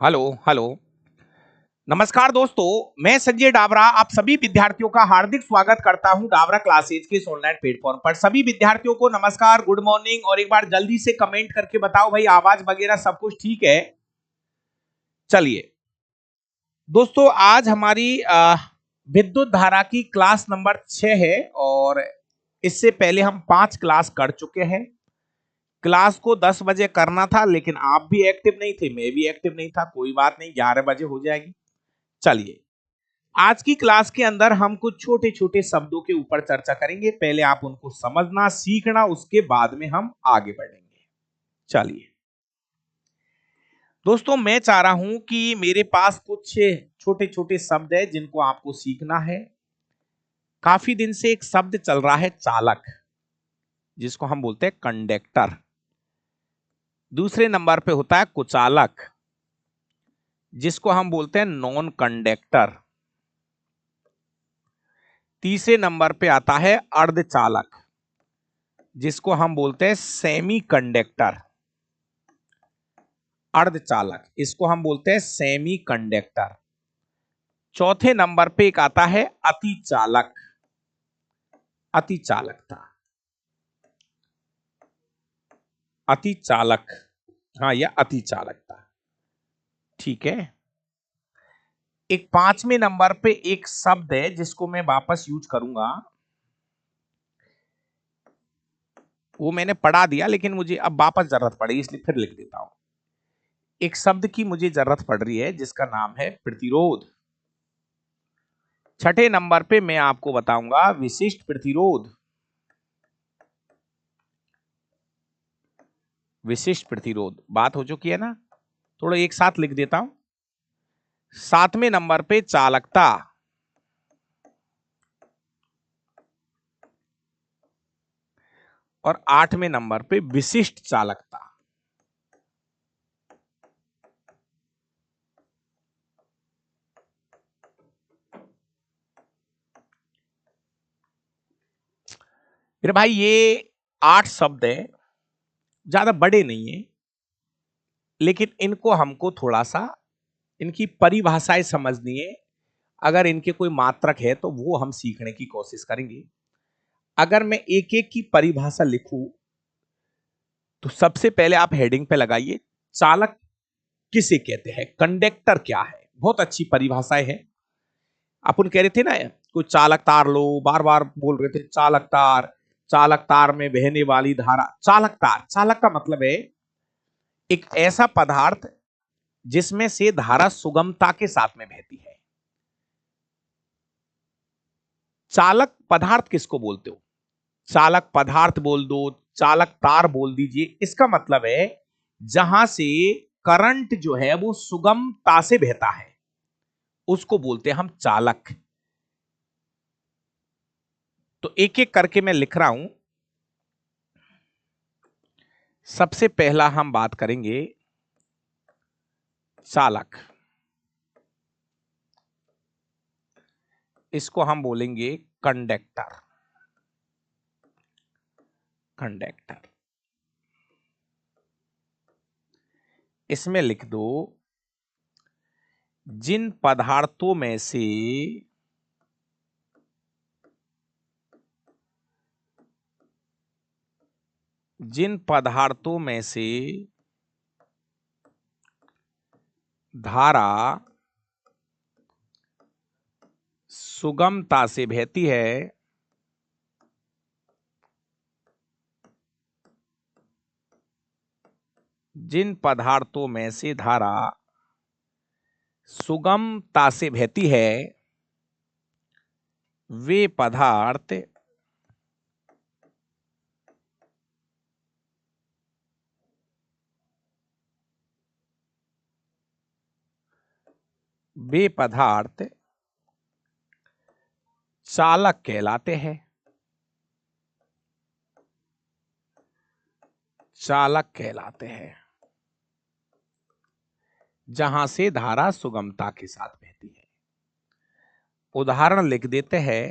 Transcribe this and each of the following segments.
Hello hello. नमस्कार दोस्तों, मैं संजय डाबरा आप सभी विद्यार्थियों का हार्दिक स्वागत करता हूं डाबरा क्लासेज के इस ऑनलाइन प्लेटफॉर्म पर। सभी विद्यार्थियों को नमस्कार, गुड मॉर्निंग। और एक बार जल्दी से कमेंट करके बताओ भाई, आवाज वगैरह सब कुछ ठीक है। चलिए दोस्तों, आज हमारी विद्युत धारा की क्लास नंबर 6 है और इससे पहले हम 5 क्लास कर चुके हैं। क्लास को 10 बजे करना था, लेकिन आप भी एक्टिव नहीं थे, मैं भी एक्टिव नहीं था। कोई बात नहीं, 11 बजे हो जाएगी। चलिए, आज की क्लास के अंदर हम कुछ छोटे छोटे शब्दों के ऊपर चर्चा करेंगे। पहले आप उनको समझना सीखना, उसके बाद में हम आगे बढ़ेंगे। चलिए दोस्तों, मैं चाह रहा हूं कि मेरे पास कुछ छोटे छोटे शब्द है जिनको आपको सीखना है। काफी दिन से एक शब्द चल रहा है चालक, जिसको हम बोलते हैं कंडक्टर। दूसरे नंबर पे होता है कुचालक, जिसको हम बोलते हैं नॉन कंडक्टर। तीसरे नंबर पे आता है अर्धचालक, जिसको हम बोलते हैं सेमी कंडक्टर। अर्धचालक, इसको हम बोलते हैं सेमी कंडक्टर। चौथे नंबर पे एक आता है अतिचालक, अतिचालकता, अतिचालक। हाँ, यह अतिचालकता। ठीक है। एक पांचवें नंबर पे एक शब्द है जिसको मैं वापस यूज करूंगा। वो मैंने पढ़ा दिया, लेकिन मुझे अब वापस जरूरत पड़ी, इसलिए फिर लिख देता हूं। एक शब्द की मुझे जरूरत पड़ रही है जिसका नाम है प्रतिरोध। छठे नंबर पे मैं आपको बताऊंगा विशिष्ट प्रतिरोध। विशिष्ट प्रतिरोध, बात हो चुकी है ना। थोड़ा एक साथ लिख देता हूं। सातवें नंबर पे चालकता। और आठवें नंबर पे विशिष्ट चालकता। फिर भाई, ये 8 शब्द है, ज्यादा बड़े नहीं है, लेकिन इनको हमको थोड़ा सा इनकी परिभाषाएं समझनी है। अगर इनके कोई मात्रक है तो वो हम सीखने की कोशिश करेंगे। अगर मैं एक एक की परिभाषा लिखूं तो सबसे पहले आप हेडिंग पे लगाइए, चालक किसे कहते हैं, कंडक्टर क्या है। बहुत अच्छी परिभाषाएं है। अपन कह रहे थे ना, कोई चालक तार लो, बार बार बोल रहे थे चालक तार। चालक तार में बहने वाली धारा। चालक तार, चालक का मतलब है एक ऐसा पदार्थ जिसमें से धारा सुगमता के साथ में बहती है। चालक पदार्थ किसको बोलते हो? चालक पदार्थ बोल दो, चालक तार बोल दीजिए। इसका मतलब है जहां से करंट जो है वो सुगमता से बहता है, उसको बोलते हैं हम चालक। तो एक एक करके मैं लिख रहा हूं। सबसे पहला हम बात करेंगे चालक। इसको हम बोलेंगे कंडक्टर। कंडक्टर, इसमें लिख दो जिन पदार्थों में से जिन पदार्थों में से धारा सुगमता से बहती है, जिन पदार्थों में से धारा सुगमता से बहती है, वे पदार्थ वे पदार्थ चालक कहलाते हैं। चालक कहलाते हैं जहां से धारा सुगमता के साथ बहती है। उदाहरण लिख देते हैं।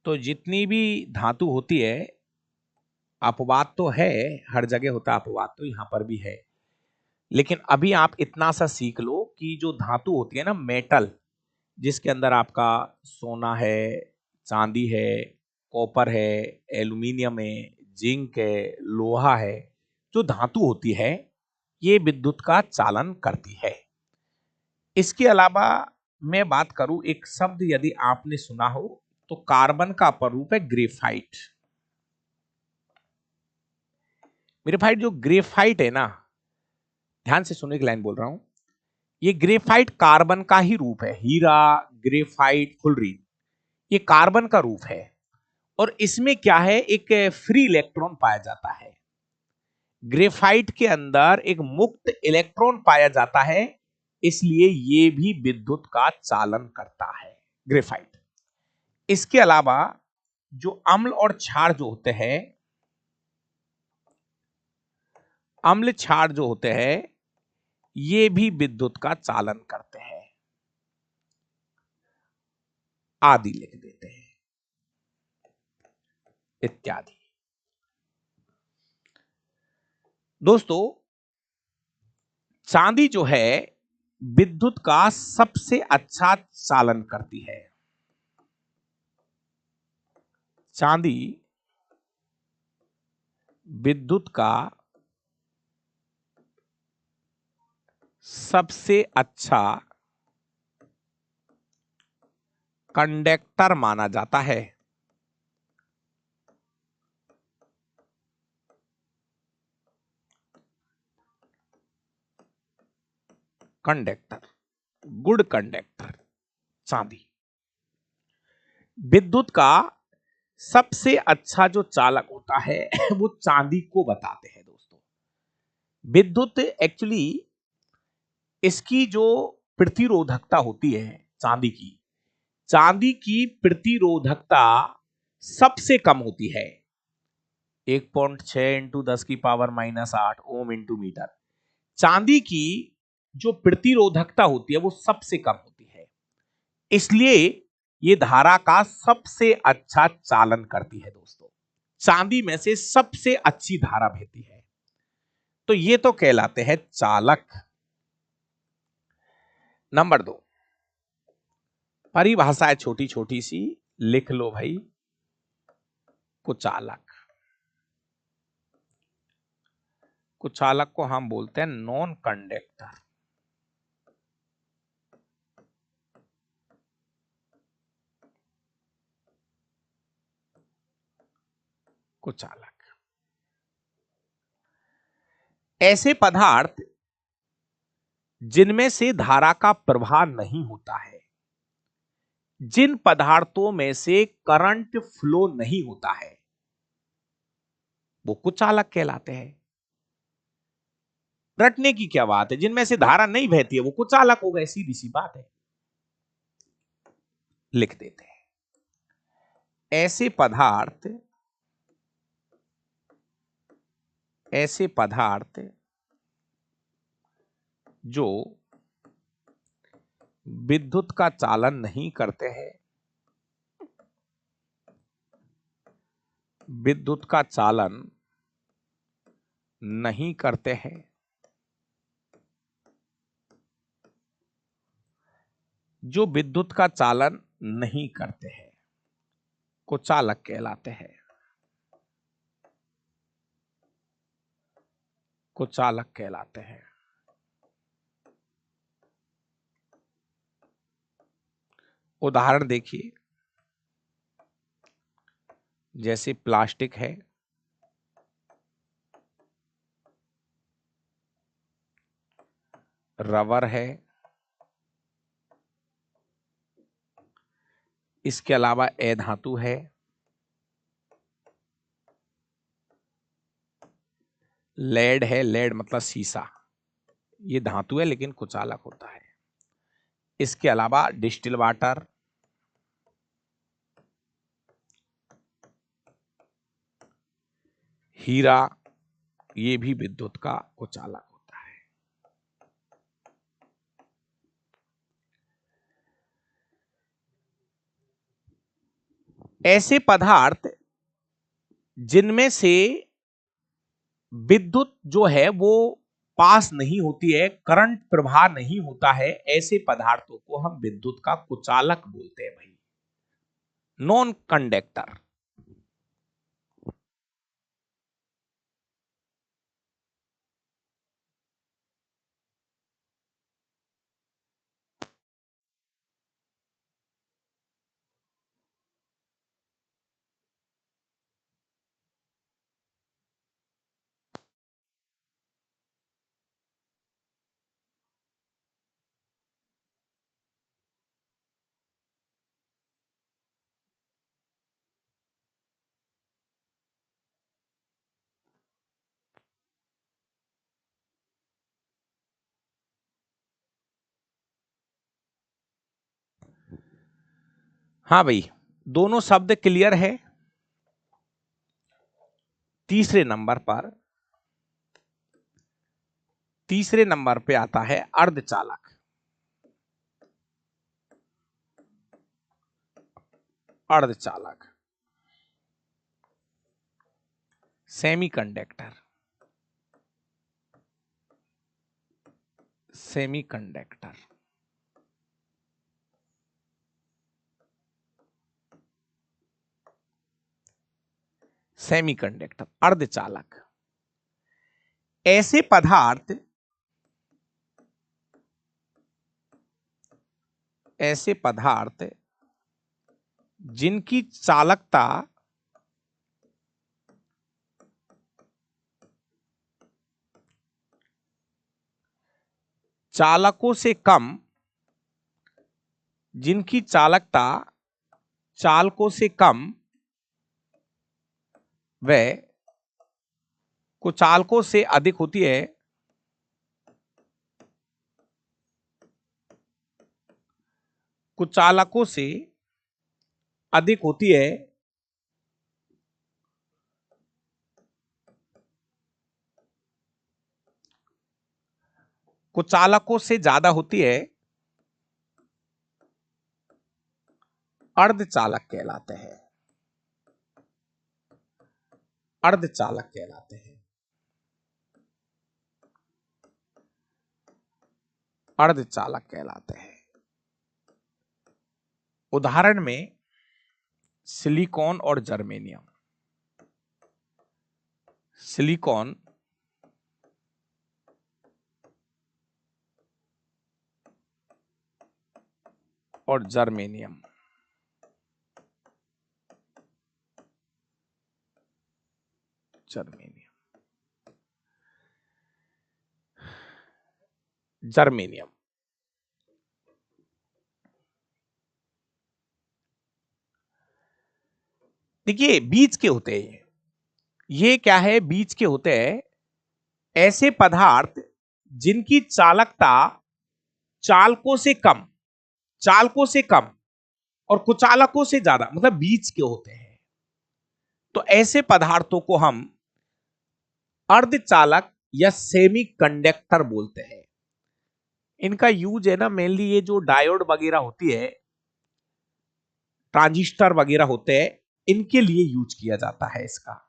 तो जितनी भी धातु होती है, अपवाद तो है, हर जगह होता है अपवाद, तो यहां पर भी है। लेकिन अभी आप इतना सा सीख लो कि जो धातु होती है ना, मेटल, जिसके अंदर आपका सोना है, चांदी है, कॉपर है, एल्यूमिनियम है, जिंक है, लोहा है, जो धातु होती है ये विद्युत का चालन करती है। इसके अलावा मैं बात करूं, एक शब्द यदि आपने सुना हो तो कार्बन का अपर रूप है ग्रेफाइट। मेरे भाई जो ग्रेफाइट है ना, ध्यान से सुनने की लाइन बोल रहा हूं, ये ग्रेफाइट कार्बन का ही रूप है। हीरा, ग्रेफाइट, फुलरीन, ये कार्बन का रूप है। और इसमें क्या है, एक फ्री इलेक्ट्रॉन पाया जाता है। ग्रेफाइट के अंदर एक मुक्त इलेक्ट्रॉन पाया जाता है, इसलिए ये भी विद्युत का चालन करता है, ग्रेफाइट। इसके अलावा जो अम्ल और क्षार जो होते हैं, अम्ल क्षार जो होते हैं ये भी विद्युत का चालन करते हैं, आदि लिख देते हैं, इत्यादि। दोस्तों, चांदी जो है विद्युत का सबसे अच्छा चालन करती है। चांदी विद्युत का सबसे अच्छा कंडक्टर माना जाता है। कंडक्टर, गुड कंडक्टर चांदी। विद्युत का सबसे अच्छा जो चालक होता है वो चांदी को बताते हैं दोस्तों। विद्युत एक्चुअली इसकी जो प्रतिरोधकता होती है चांदी की प्रतिरोधकता सबसे कम होती है, 1.6 इंटू 10⁻⁻8 ओम इंटू मीटर। चांदी की जो प्रतिरोधकता होती है वो सबसे कम होती है, इसलिए ये धारा का सबसे अच्छा चालन करती है दोस्तों। चांदी में से सबसे अच्छी धारा बहती है, तो ये तो कहलाते हैं चालक। नंबर 2, परिभाषा है छोटी छोटी सी, लिख लो भाई। कुचालक, कुचालक को हम बोलते हैं नॉन कंडक्टर। कुचालक ऐसे पदार्थ जिनमें से धारा का प्रवाह नहीं होता है, जिन पदार्थों में से करंट फ्लो नहीं होता है, वो कुचालक कहलाते हैं। रटने की क्या बात है, जिनमें से धारा नहीं बहती है वो कुचालक हो गए, सीधी सी बात है। लिख देते हैं, ऐसे पदार्थ जो विद्युत का चालन नहीं करते हैं, विद्युत का चालन नहीं करते हैं, जो विद्युत का चालन नहीं करते हैं, कुचालक कहलाते हैं। कुचालक कहलाते हैं। उदाहरण देखिए, जैसे प्लास्टिक है, रबर है, इसके अलावा अधातु है, लेड है, लेड मतलब शीशा, ये धातु है लेकिन कुचालक होता है। इसके अलावा डिस्टिल वाटर, हीरा, ये भी विद्युत का कुचालक होता है। ऐसे पदार्थ जिनमें से विद्युत जो है वो पास नहीं होती है, करंट प्रवाह नहीं होता है, ऐसे पदार्थों को हम विद्युत का कुचालक बोलते हैं भाई, नॉन कंडक्टर। हाँ भाई, दोनों शब्द क्लियर है। तीसरे नंबर पर, तीसरे नंबर पे आता है अर्धचालक। अर्धचालक, सेमीकंडक्टर। सेमीकंडक्टर, सेमीकंडक्टर, अर्धचालक ऐसे पदार्थ, ऐसे पदार्थ जिनकी चालकता चालकों से कम, जिनकी चालकता चालकों से कम व कुचालकों से अधिक होती है, कुचालकों से अधिक होती है, कुचालकों से ज्यादा होती है, अर्धचालक कहलाते हैं। अर्धचालक कहलाते हैं। अर्धचालक कहलाते हैं। उदाहरण में सिलिकॉन और जर्मेनियम। सिलिकॉन और जर्मेनियम। जर्मेनियम, जर्मेनियम देखिए बीच के होते हैं। ये क्या है, बीच के होते हैं ऐसे पदार्थ जिनकी चालकता चालकों से कम, चालकों से कम और कुचालकों से ज्यादा, मतलब बीच के होते हैं। तो ऐसे पदार्थों को हम अर्धचालक या सेमी कंडक्टर बोलते हैं। इनका यूज है ना मेनली, ये जो डायोड वगैरह होती है, ट्रांजिस्टर वगैरह होते हैं, इनके लिए यूज किया जाता है इसका।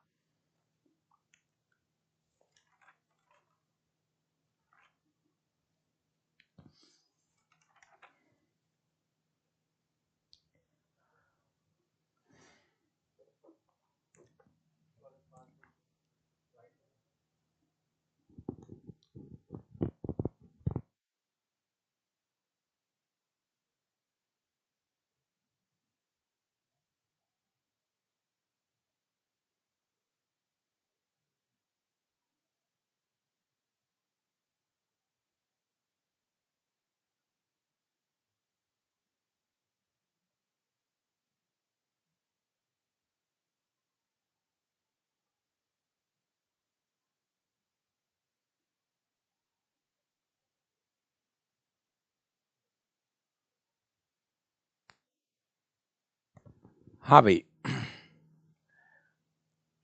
हाँ भाई,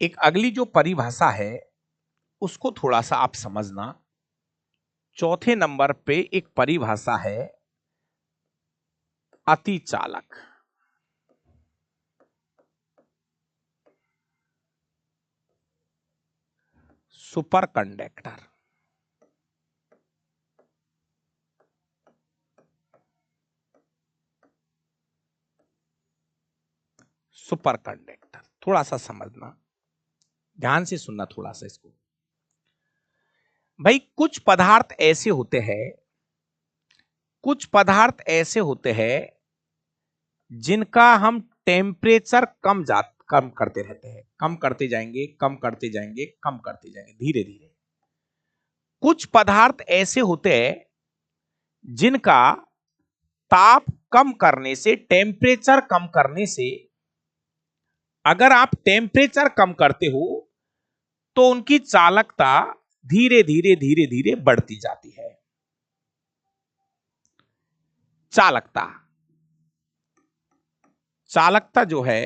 एक अगली जो परिभाषा है उसको थोड़ा सा आप समझना। चौथे नंबर पे एक परिभाषा है अतिचालक। Superconductor. Superconductor. थोड़ा सा समझना, ध्यान से सुनना थोड़ा सा इसको। भाई कुछ पदार्थ ऐसे होते हैं, कुछ पदार्थ ऐसे होते हैं जिनका हम टेम्परेचर कम करते रहते हैं, कम करते जाएंगे, कम करते जाएंगे, कम करते जाएंगे धीरे धीरे। कुछ पदार्थ ऐसे होते हैं जिनका ताप कम करने से, टेम्परेचर कम करने से, अगर आप टेम्परेचर कम करते हो तो उनकी चालकता धीरे धीरे धीरे धीरे बढ़ती जाती है। चालकता, चालकता जो है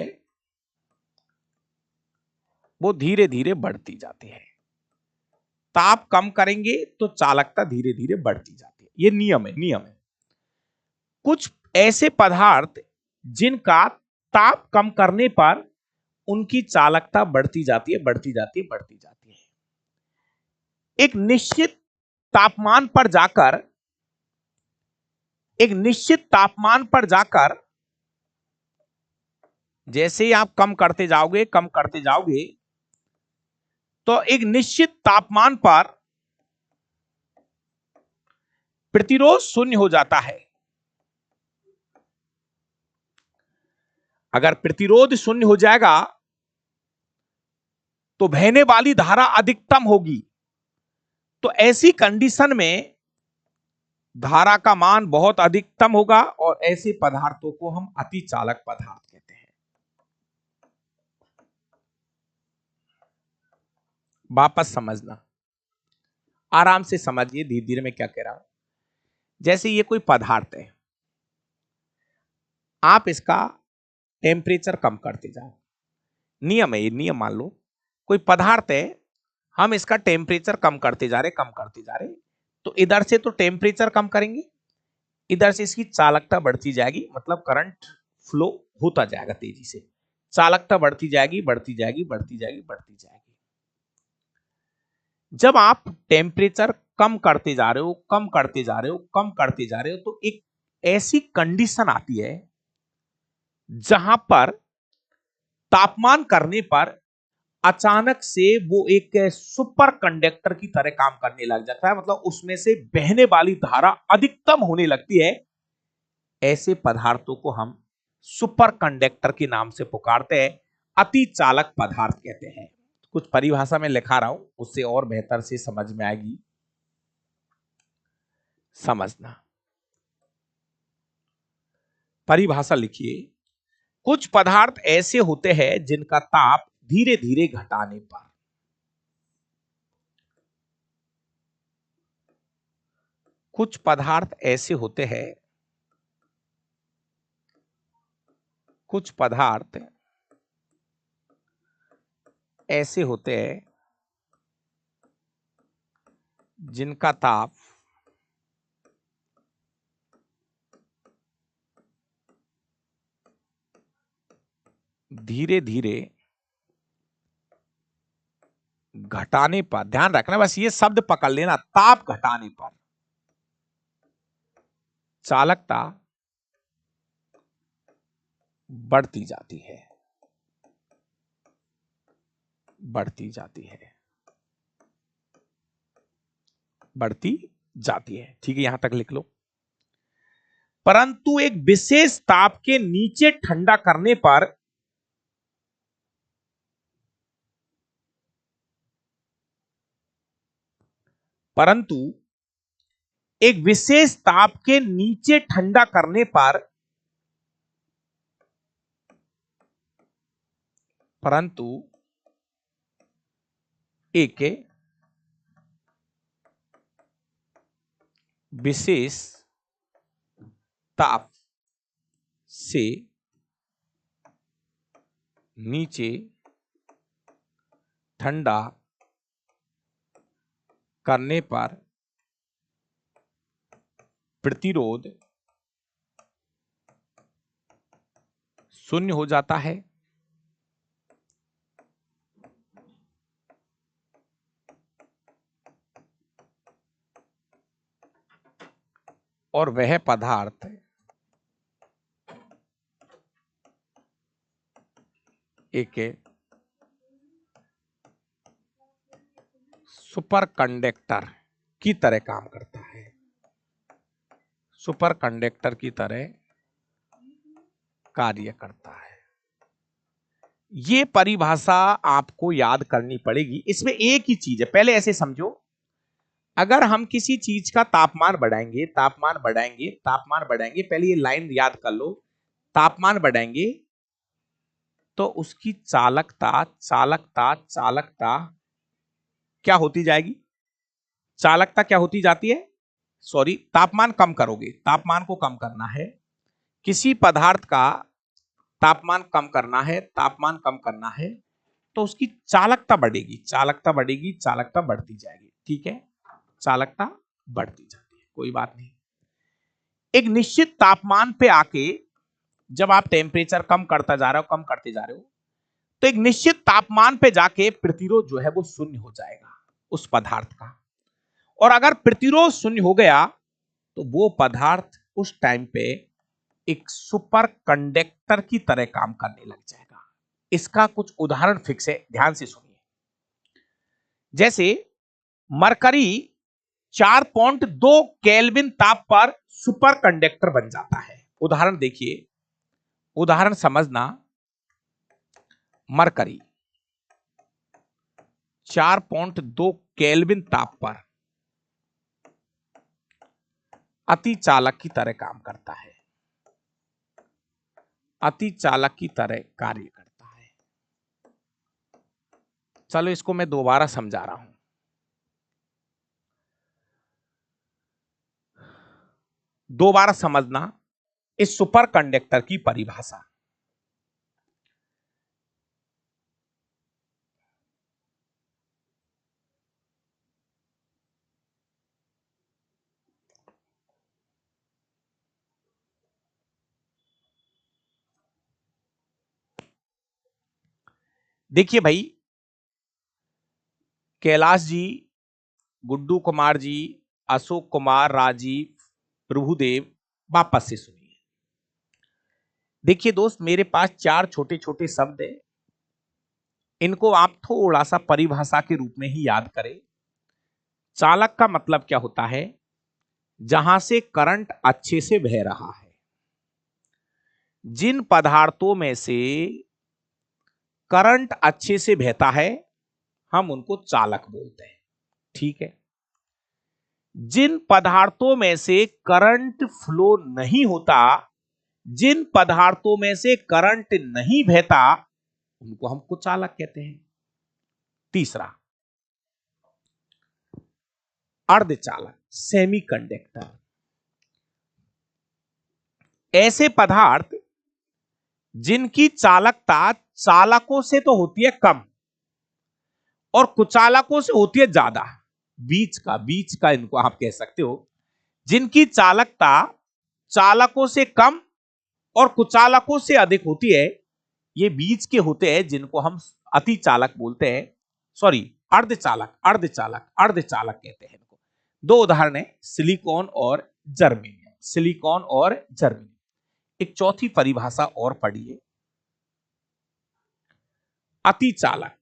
वो धीरे धीरे बढ़ती जाती है। ताप कम करेंगे तो चालकता धीरे धीरे बढ़ती जाती है। ये नियम है, नियम है। कुछ ऐसे पदार्थ जिनका ताप कम करने पर उनकी चालकता बढ़ती जाती है, बढ़ती जाती है, बढ़ती जाती है। एक निश्चित तापमान पर जाकर, एक निश्चित तापमान पर जाकर जैसे ही आप कम करते जाओगे, कम करते जाओगे, तो एक निश्चित तापमान पर प्रतिरोध शून्य हो जाता है। अगर प्रतिरोध शून्य हो जाएगा तो बहने वाली धारा अधिकतम होगी। तो ऐसी कंडीशन में धारा का मान बहुत अधिकतम होगा और ऐसे पदार्थों को हम अति चालक पदार्थ कहते हैं। वापस समझना, आराम से समझिए, धीरे धीरे मैं क्या कह रहा हूं। जैसे ये कोई पदार्थ है, आप इसका टेम्परेचर कम करते जाओ, नियम है ये, नियम मान लो। कोई पदार्थ है, हम इसका टेम्परेचर कम करते जा रहे, कम करते जा रहे, तो इधर से तो टेम्परेचर कम करेंगे, इधर से इसकी चालकता बढ़ती जाएगी, मतलब करंट फ्लो होता जाएगा तेजी से। चालकता बढ़ती जाएगी, बढ़ती जाएगी, बढ़ती जाएगी, बढ़ती जाएगी। जब आप टेम्परेचर कम करते जा रहे हो, कम करते जा रहे हो, कम करते जा रहे हो, तो एक ऐसी कंडीशन आती है जहां पर तापमान करने पर अचानक से वो एक सुपर कंडक्टर की तरह काम करने लग जाता है, मतलब उसमें से बहने वाली धारा अधिकतम होने लगती है। ऐसे पदार्थों को हम सुपर कंडक्टर के नाम से पुकारते हैं, अति चालक पदार्थ कहते हैं। कुछ परिभाषा में लिखा रहा हूं, उससे और बेहतर से समझ में आएगी, समझना। परिभाषा लिखिए, कुछ पदार्थ ऐसे होते हैं जिनका ताप धीरे धीरे घटाने पर, कुछ पदार्थ ऐसे होते हैं, कुछ पदार्थ ऐसे होते हैं जिनका ताप धीरे धीरे घटाने पर, ध्यान रखना बस ये शब्द पकड़ लेना, ताप घटाने पर चालकता बढ़ती जाती है, बढ़ती जाती है, बढ़ती जाती है। ठीक है, यहां तक लिख लो। परंतु एक विशेष ताप के नीचे ठंडा करने पर परंतु एक विशेष ताप के नीचे ठंडा करने पर परंतु एक विशेष ताप से नीचे ठंडा करने पर प्रतिरोध शून्य हो जाता है और वह पदार्थ एक सुपर कंडक्टर की तरह काम करता है, सुपर कंडक्टर की तरह कार्य करता है। ये परिभाषा आपको याद करनी पड़ेगी। इसमें एक ही चीज है, पहले ऐसे समझो, अगर हम किसी चीज का तापमान बढ़ाएंगे, तापमान बढ़ाएंगे, तापमान बढ़ाएंगे, पहले ये लाइन याद कर लो, तापमान बढ़ाएंगे तो उसकी चालकता चालकता चालकता क्या होती जाएगी? चालकता क्या होती जाती है? सॉरी, तापमान कम करोगे, तापमान को कम करना है, किसी पदार्थ का तापमान कम करना है, तापमान कम करना है, तो उसकी चालकता बढ़ेगी, चालकता बढ़ेगी, चालकता बढ़ती जाएगी। ठीक है, चालकता बढ़ती जाती है, कोई बात नहीं। एक निश्चित तापमान पे आके जब आप टेम्परेचर कम करता जा रहे हो, कम करते जा रहे हो, तो एक निश्चित तापमान पे जाके प्रतिरोध जो है वो शून्य हो जाएगा उस पदार्थ का। और अगर प्रतिरोध शून्य हो गया तो वो पदार्थ उस टाइम पे एक सुपर कंडक्टर की तरह काम करने लग जाएगा। इसका कुछ उदाहरण फिक्स है, ध्यान से सुनिए। जैसे मरकरी 4.2 केल्विन ताप पर सुपर कंडक्टर बन जाता है। उदाहरण देखिए, उदाहरण समझना, मरकरी 4.2 केल्विन ताप पर अति चालक की तरह काम करता है, अति चालक की तरह कार्य करता है। चलो इसको मैं दोबारा समझा रहा हूं। दोबारा समझना इस सुपर कंडक्टर की परिभाषा। देखिए भाई, कैलाश जी, गुड्डू कुमार जी, अशोक कुमार, राजीव, प्रभुदेव, वापस से सुनिए। देखिए दोस्त, मेरे पास 4 छोटे छोटे शब्द है, इनको आप थोड़ा सा परिभाषा के रूप में ही याद करें। चालक का मतलब क्या होता है? जहां से करंट अच्छे से बह रहा है। जिन पदार्थों में से करंट अच्छे से बहता है हम उनको चालक बोलते हैं। ठीक है। जिन पदार्थों में से करंट फ्लो नहीं होता, जिन पदार्थों में से करंट नहीं बहता, उनको हम कुचालक कहते हैं। तीसरा, अर्धचालक, सेमीकंडक्टर। ऐसे पदार्थ जिनकी चालकता चालकों से तो होती है कम और कुचालकों से होती है ज्यादा, बीच का इनको आप कह सकते हो। जिनकी चालकता चालकों से कम और कुचालकों से अधिक होती है, ये बीच के होते हैं, जिनको हम अति चालक बोलते हैं। सॉरी, अर्धचालक, अर्धचालक, अर्धचालक कहते हैं इनको। 2 उदाहरण है, सिलिकॉन और जर्मेनियम, सिलिकॉन और जर्मेनियम। एक चौथी परिभाषा और पढ़िए, अति चालक,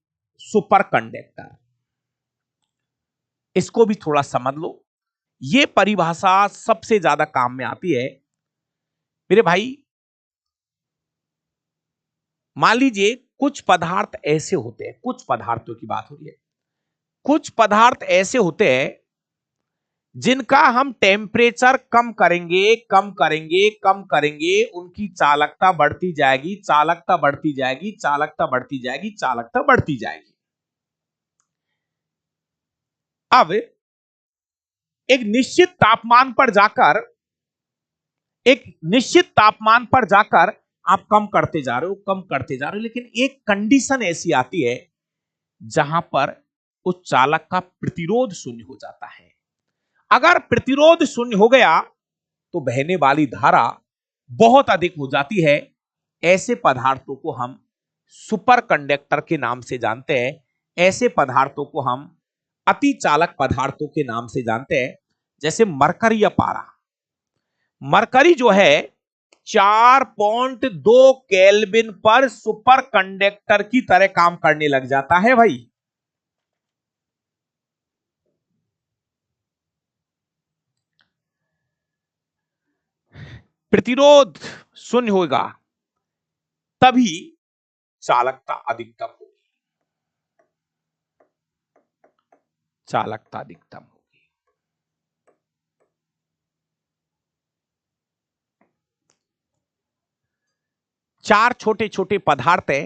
सुपर कंडक्टर। इसको भी थोड़ा समझ लो, यह परिभाषा सबसे ज्यादा काम में आती है मेरे भाई। मान लीजिए कुछ पदार्थ ऐसे होते हैं, कुछ पदार्थों की बात हो रही है, कुछ पदार्थ ऐसे होते हैं जिनका हम टेम्परेचर कम करेंगे, कम करेंगे, कम करेंगे, उनकी चालकता बढ़ती जाएगी, चालकता बढ़ती जाएगी, चालकता बढ़ती जाएगी, चालकता बढ़ती जाएगी। अब एक निश्चित तापमान पर जाकर, एक निश्चित तापमान पर जाकर आप कम करते जा रहे हो, कम करते जा रहे हो, लेकिन एक कंडीशन ऐसी आती है जहां पर उस चालक का प्रतिरोध शून्य हो जाता है। अगर प्रतिरोध शून्य हो गया तो बहने वाली धारा बहुत अधिक हो जाती है। ऐसे पदार्थों को हम सुपर कंडक्टर के नाम से जानते हैं, ऐसे पदार्थों को हम अति चालक पदार्थों के नाम से जानते हैं। जैसे मरकरी या पारा, मरकरी जो है 4.2 केल्विन पर सुपर कंडक्टर की तरह काम करने लग जाता है भाई। प्रतिरोध शून्य होगा तभी चालकता अधिकतम होगी। चालकता अधिकतम होगी। चार छोटे छोटे पदार्थ है,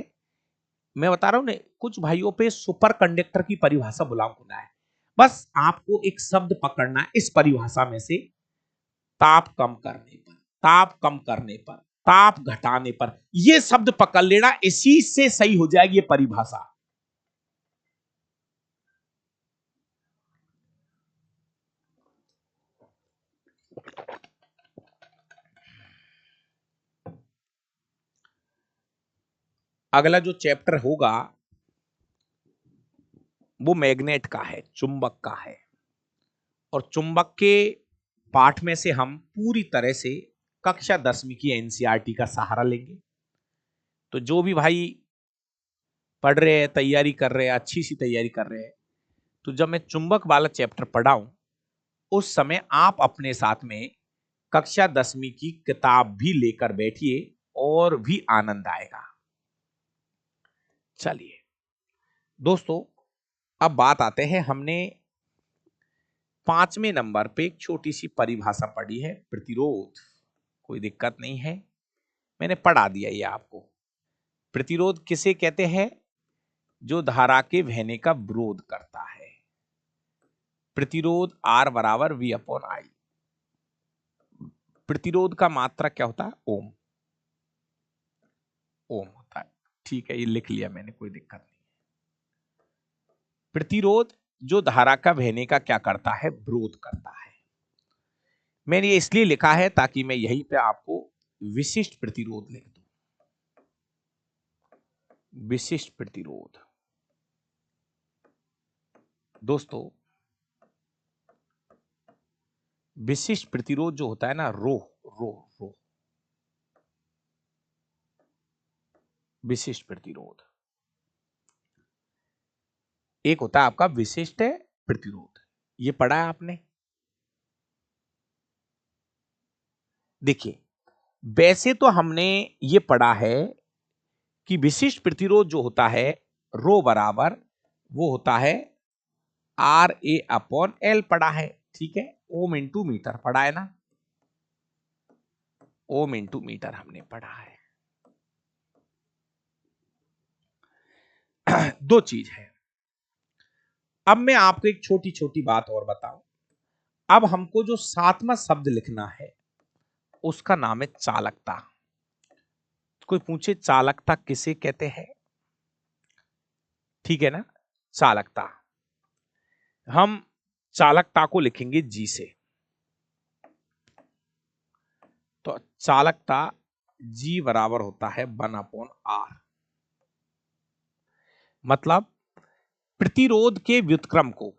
मैं बता रहा हूं ना, कुछ भाइयों पे सुपर कंडक्टर की परिभाषा बुलाऊंगा है। बस आपको एक शब्द पकड़ना है इस परिभाषा में से, ताप कम करने पर, ताप कम करने पर, ताप घटाने पर, यह शब्द पकड़ लेना, इसी से सही हो जाएगी ये परिभाषा। अगला जो चैप्टर होगा वो मैग्नेट का है, चुंबक का है। और चुंबक के पाठ में से हम पूरी तरह से कक्षा 10वीं की एनसीईआरटी का सहारा लेंगे। तो जो भी भाई पढ़ रहे हैं, तैयारी कर रहे हैं, अच्छी सी तैयारी कर रहे हैं, तो जब मैं चुंबक वाला चैप्टर पढ़ाऊं उस समय आप अपने साथ में कक्षा 10वीं की किताब भी लेकर बैठिए और भी आनंद आएगा। चलिए दोस्तों, अब बात आते हैं, हमने 5वें नंबर पे एक छोटी सी परिभाषा पढ़ी है, प्रतिरोध। कोई दिक्कत नहीं है, मैंने पढ़ा दिया ये आपको। प्रतिरोध किसे कहते हैं? जो धारा के बहने का विरोध करता है। प्रतिरोध R बराबर V अपॉन I। प्रतिरोध का मात्रक क्या होता है? ओम। ओम होता है, ठीक है, ये लिख लिया मैंने, कोई दिक्कत नहीं। प्रतिरोध जो धारा का बहने का क्या करता है? विरोध करता है। मैंने ये इसलिए लिखा है ताकि मैं यहीं पे आपको विशिष्ट प्रतिरोध लिख दूं। विशिष्ट प्रतिरोध दोस्तों, विशिष्ट प्रतिरोध जो होता है ना, रो रो रो विशिष्ट प्रतिरोध, एक होता है आपका विशिष्ट प्रतिरोध, ये पढ़ा है आपने। देखिए, वैसे तो हमने ये पढ़ा है कि विशिष्ट प्रतिरोध जो होता है रो बराबर वो होता है RA अपॉन L, पढ़ा है, ठीक है। ओम इंटू मीटर पढ़ा है ना, ओम इंटू मीटर हमने पढ़ा है। दो चीज है। अब मैं आपको एक छोटी छोटी बात और बताऊं। अब हमको जो 7वां शब्द लिखना है उसका नाम है चालकता। कोई पूछे चालकता किसे कहते हैं? ठीक है ना, चालकता। हम चालकता को लिखेंगे जी से। तो चालकता जी बराबर होता है 1/R। मतलब प्रतिरोध के व्युत्क्रम को,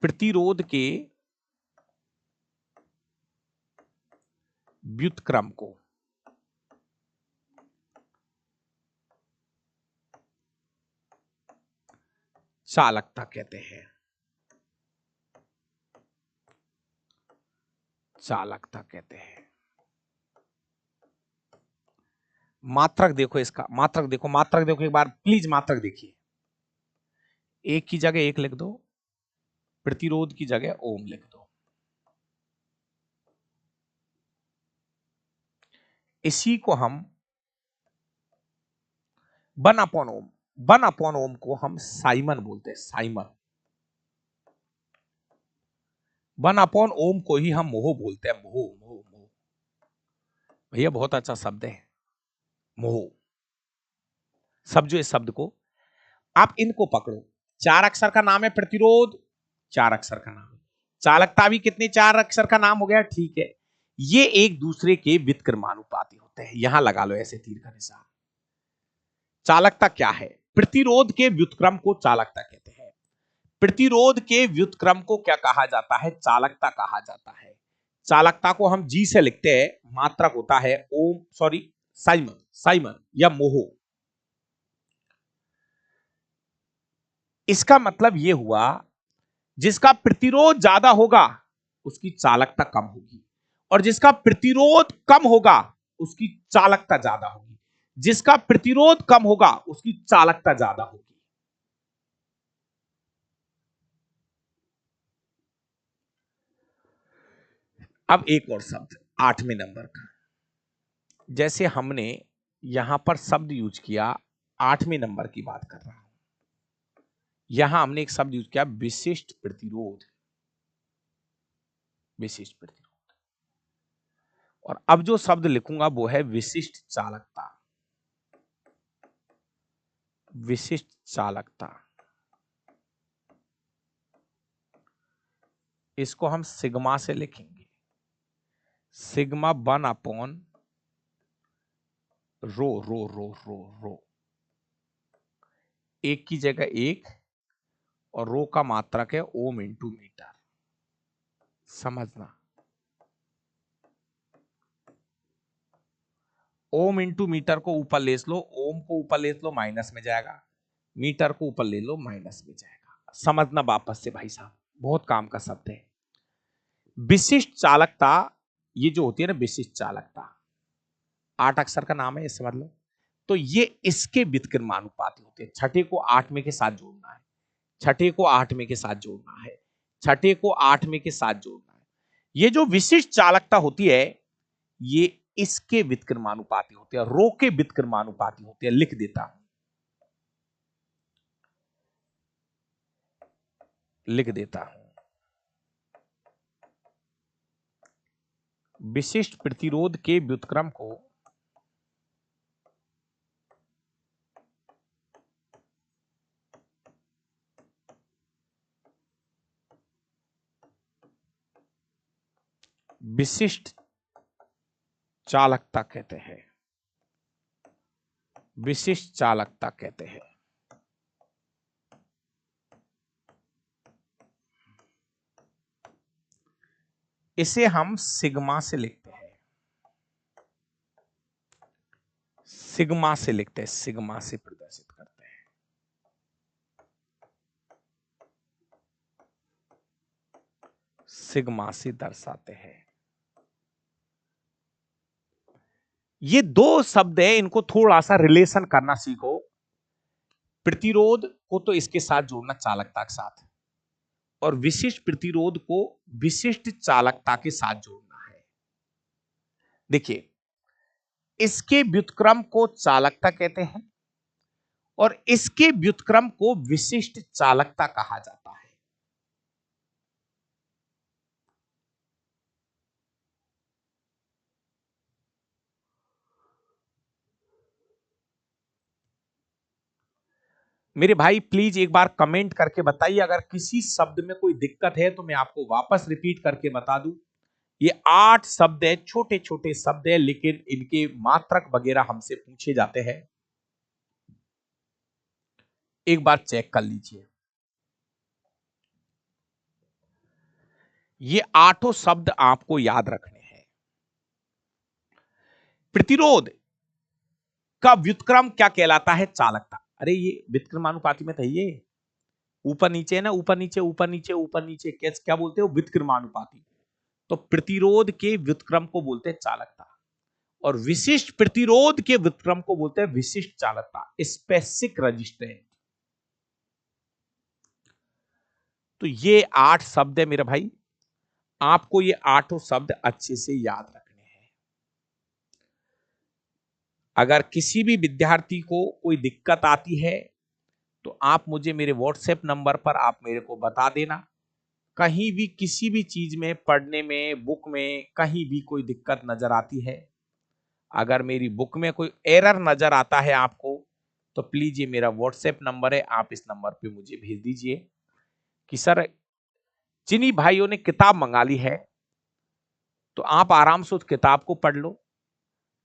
प्रतिरोध के व्युत्क्रम को चालकता कहते हैं। चालकता कहते हैं। मात्रक देखो, इसका मात्रक देखो, मात्रक देखो एक बार प्लीज, मात्रक देखिए। एक की जगह एक लिख दो, प्रतिरोध की जगह ओम लिख दो। इसी को हम 1/ओम, 1/ओम को हम साइमन बोलते हैं, साइमन। 1/ओम को ही हम मोह बोलते हैं, मोह मोह मोह। भैया बहुत अच्छा शब्द है मोह। समझो इस शब्द को, आप इनको पकड़ो। 4 अक्षर का नाम है प्रतिरोध, 4 अक्षर का नाम है चालकता, भी कितने 4 अक्षर का नाम हो गया, ठीक है। ये एक दूसरे के व्युत्क्रमानुपाती होते हैं, यहां लगा लो ऐसे तीर का निशान। चालकता क्या है? प्रतिरोध के व्युत्क्रम को चालकता कहते हैं। प्रतिरोध के व्युत्क्रम को क्या कहा जाता है? चालकता कहा जाता है। चालकता को हम जी से लिखते हैं, मात्रक होता है ओम, सॉरी साइमन, साइमन या मोहो। इसका मतलब यह हुआ जिसका प्रतिरोध ज्यादा होगा उसकी चालकता कम होगी, और जिसका प्रतिरोध कम होगा उसकी चालकता ज्यादा होगी, जिसका प्रतिरोध कम होगा उसकी चालकता ज्यादा होगी। अब एक और शब्द 8वें नंबर का, जैसे हमने यहां पर शब्द यूज किया, 8वें नंबर की बात कर रहा हूं, यहां हमने एक शब्द यूज किया विशिष्ट प्रतिरोध, विशिष्ट प्रतिरोध। और अब जो शब्द लिखूंगा वो है विशिष्ट चालकता, विशिष्ट चालकता। इसको हम सिग्मा से लिखेंगे, सिग्मा 1/रो रो रो रो रो, एक की जगह एक, और रो का मात्रक है ओम इंटू मीटर। समझना, ओम इंटू मीटर को ऊपर ले लो, ओम को ऊपर ले लो माइनस में जाएगा, मीटर को ऊपर ले लो माइनस में जाएगा। समझना वापस से भाई साहब, बहुत काम का शब्द है। विशिष्ट चालकता, ये जो होती है ना विशिष्ट चालकता, 8 अक्षर का नाम है, ये समझ लो। तो ये इसके व्युत्क्रमानुपाती होते हैं। छठे को 8वें के साथ जोड़ना है, छठे को 8वें के साथ जोड़ना है, छठे को 8वें के साथ जोड़ना है। ये जो विशिष्ट चालकता होती है ये इसके व्युत्क्रमानुपाती होते हैं, रो के व्युत्क्रमानुपाती होते हैं। लिख देता हूं, लिख देता हूं, विशिष्ट प्रतिरोध के व्युत्क्रम को विशिष्ट चालकता कहते हैं, विशिष्ट चालकता कहते हैं। इसे हम सिग्मा से लिखते हैं, सिग्मा से लिखते हैं, सिग्मा से प्रदर्शित करते हैं। सिग्मा से दर्शाते हैं। ये दो शब्द है, इनको थोड़ा सा रिलेशन करना सीखो। प्रतिरोध को तो इसके साथ जोड़ना चालकता के साथ, और विशिष्ट प्रतिरोध को विशिष्ट चालकता के साथ जोड़ना है। देखिए, इसके व्युत्क्रम को चालकता कहते हैं और इसके व्युत्क्रम को विशिष्ट चालकता कहा जाता है। मेरे भाई प्लीज एक बार कमेंट करके बताइए, अगर किसी शब्द में कोई दिक्कत है तो मैं आपको वापस रिपीट करके बता दूं। ये 8 शब्द है, छोटे छोटे शब्द है, लेकिन इनके मात्रक वगैरह हमसे पूछे जाते हैं। एक बार चेक कर लीजिए, ये 8 शब्द आपको याद रखने हैं। प्रतिरोध का व्युत्क्रम क्या कहलाता है? चालकता। अरे ये व्युत्क्रमानुपाती में था, ये ऊपर नीचे है ना, ऊपर नीचे ऊपर नीचे ऊपर नीचे, क्या बोलते हो? व्युत्क्रमानुपाती। तो प्रतिरोध के व्युत्क्रम को बोलते हैं चालकता, और विशिष्ट प्रतिरोध के व्युत्क्रम को बोलते हैं विशिष्ट चालकता, स्पेसिफिक रेजिस्टेंस। तो ये 8 शब्द है मेरे भाई, आपको ये 8 शब्द अच्छे से याद रखने हैं। अगर किसी भी विद्यार्थी को कोई दिक्कत आती है तो आप मुझे मेरे व्हाट्सएप नंबर पर आप मेरे को बता देना। कहीं भी किसी भी चीज में पढ़ने में, बुक में कहीं भी कोई दिक्कत नजर आती है, अगर मेरी बुक में कोई एरर नजर आता है आपको, तो प्लीज ये मेरा व्हाट्सएप नंबर है, आप इस नंबर पे मुझे भेज दीजिए कि सर जिन्हीं भाइयों ने किताब मंगा ली है तो आप आराम से उस किताब को पढ़ लो।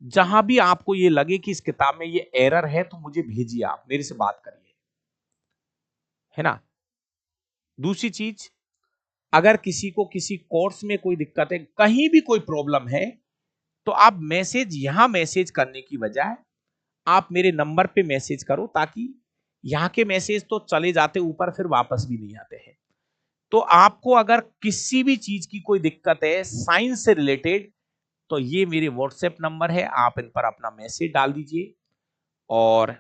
जहां भी आपको ये लगे कि इस किताब में ये एरर है तो मुझे भेजिए, आप मेरे से बात करिए, है ना। दूसरी चीज, अगर किसी को किसी कोर्स में कोई दिक्कत है, कहीं भी कोई प्रॉब्लम है, तो आप मैसेज यहां मैसेज करने की बजाय आप मेरे नंबर पे मैसेज करो, ताकि यहाँ के मैसेज तो चले जाते ऊपर, फिर वापस भी नहीं आते हैं। तो आपको अगर किसी भी चीज की कोई दिक्कत है साइंस से रिलेटेड, तो ये मेरे व्हाट्सएप नंबर है, आप इन पर अपना मैसेज डाल दीजिए। और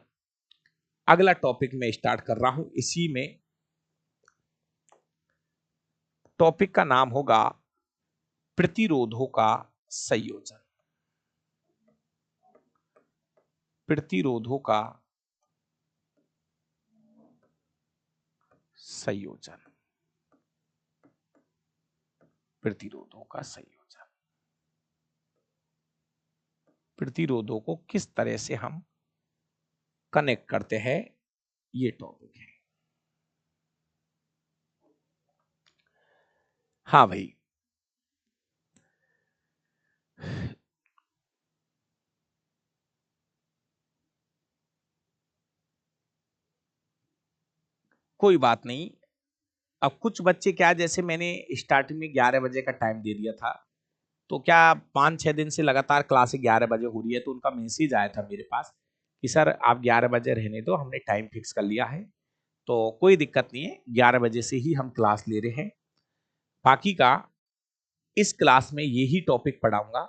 अगला टॉपिक मैं स्टार्ट कर रहा हूं, इसी में टॉपिक का नाम होगा प्रतिरोधों का संयोजन। प्रतिरोधों का संयोजन। प्रतिरोधों का संयोजन। प्रतिरोधों को किस तरह से हम कनेक्ट करते हैं, ये टॉपिक है। हाँ भाई, कोई बात नहीं। अब कुछ बच्चे क्या, जैसे मैंने स्टार्टिंग में 11 बजे का टाइम दे दिया था, तो क्या 5-6 दिन से लगातार क्लास 11 बजे हो रही है, तो उनका मैसेज आया था मेरे पास कि सर आप 11 बजे रहने दो, हमने टाइम फिक्स कर लिया है। तो कोई दिक्कत नहीं है, 11 बजे से ही हम क्लास ले रहे हैं। बाकी का इस क्लास में यही टॉपिक पढ़ाऊंगा।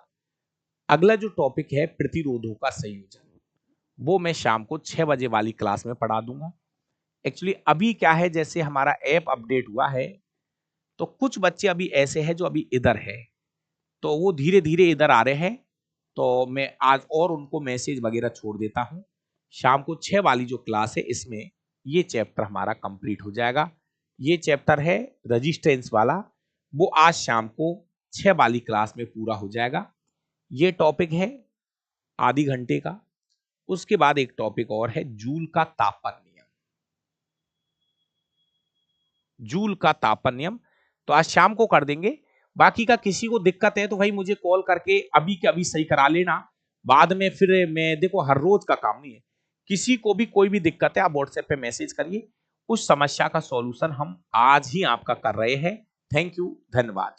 अगला जो टॉपिक है प्रतिरोधों का संयोजन, वो मैं शाम को 6 बजे वाली क्लास में पढ़ा दूंगा। एक्चुअली अभी क्या है, जैसे हमारा ऐप अपडेट हुआ है, तो कुछ बच्चे अभी ऐसे हैं जो अभी इधर है, तो वो धीरे धीरे इधर आ रहे हैं। तो मैं आज और उनको मैसेज वगैरह छोड़ देता हूं। शाम को 6 वाली जो क्लास है, इसमें ये चैप्टर हमारा कंप्लीट हो जाएगा। ये चैप्टर है रजिस्टेंस वाला, वो आज शाम को 6 वाली क्लास में पूरा हो जाएगा। ये टॉपिक है आधी घंटे का। उसके बाद एक टॉपिक और है जूल का तापन नियम। जूल का तापन नियम तो आज शाम को कर देंगे। बाकी का किसी को दिक्कत है तो भाई मुझे कॉल करके अभी के अभी सही करा लेना। बाद में फिर मैं, देखो हर रोज का काम नहीं है, किसी को भी कोई भी दिक्कत है आप व्हाट्सएप पे मैसेज करिए, उस समस्या का सॉल्यूशन हम आज ही आपका कर रहे हैं। थैंक यू, धन्यवाद।